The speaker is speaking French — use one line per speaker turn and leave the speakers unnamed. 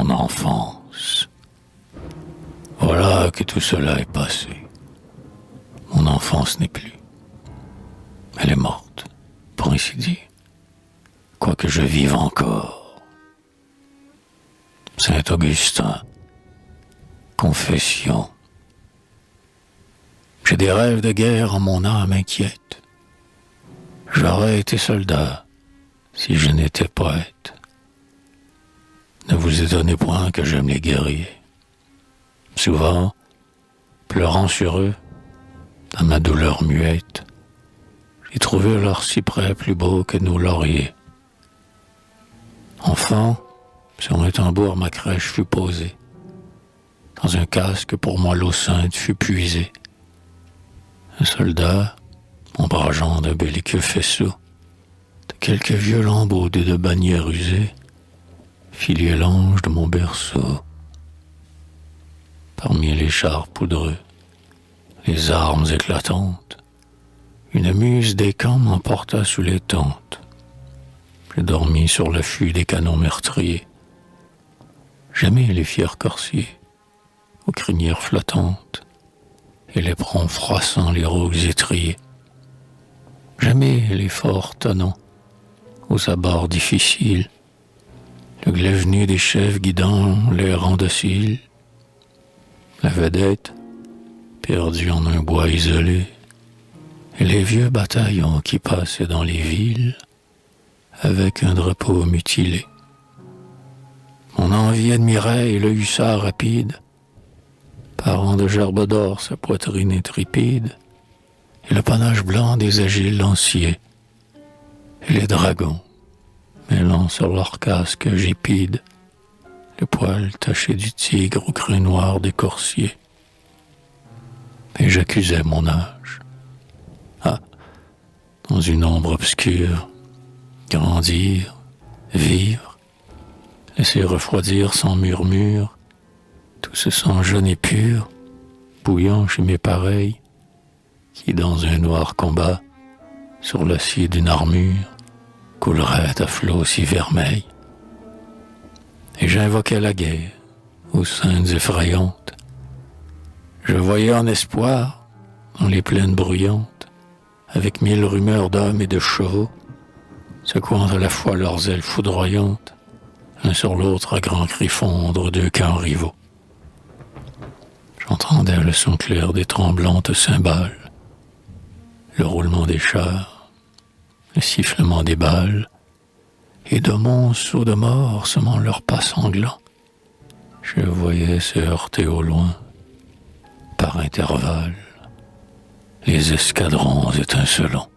mon enfance. Voilà que tout cela est passé. Mon enfance n'est plus. Elle est morte, pour ainsi dire. Quoique je vive encore. Saint-Augustin, confession. J'ai des rêves de guerre en mon âme inquiète. J'aurais été soldat si je n'étais poète. Ne vous étonnez point que j'aime les guerriers. Souvent, pleurant sur eux, dans ma douleur muette, j'ai trouvé leurs cyprès plus beaux que nos lauriers. Enfant, sur un tambour ma crèche fut posée. Dans un casque pour moi l'eau sainte fut puisée. Un soldat, ombrageant d'un belliqueux faisceau, de quelques vieux lambeaux de bannières usées, filiait l'ange de mon berceau. Parmi les chars poudreux, les armes éclatantes, une muse des camps m'emporta sous les tentes. J'ai dormi sur l'affût des canons meurtriers. J'aimais les fiers corsiers, aux crinières flottantes, et l'éperon froissant les rocs étriés. J'aimais les forts tenants, aux abords difficiles, le glaive nu des chefs guidant les rangs dociles. La vedette, perdue en un bois isolé, et les vieux bataillons qui passaient dans les villes avec un drapeau mutilé. Mon envie admirait le hussard rapide, parant de gerbe d'or sa poitrine intrépide, et le panache blanc des agiles lanciers, et les dragons, mêlant sur leur casque gépide le poil taché du tigre au crin noir des coursiers. Et j'accusais mon âge. Ah, dans une ombre obscure, grandir, vivre, laisser refroidir sans murmure tout ce sang jeune et pur, bouillant chez mes pareils, qui dans un noir combat, sur l'acier d'une armure, coulerait à flots si vermeils. Et j'invoquais la guerre, aux scènes effrayantes. Je voyais en espoir, dans les plaines bruyantes, avec mille rumeurs d'hommes et de chevaux, secouant à la fois leurs ailes foudroyantes, l'un sur l'autre à grands cris fondre deux camps rivaux. J'entendais le son clair des tremblantes cymbales, le roulement des chars, le sifflement des balles, et de monceaux de morts semant leurs pas sanglants, je voyais se heurter au loin, par intervalles, les escadrons étincelants.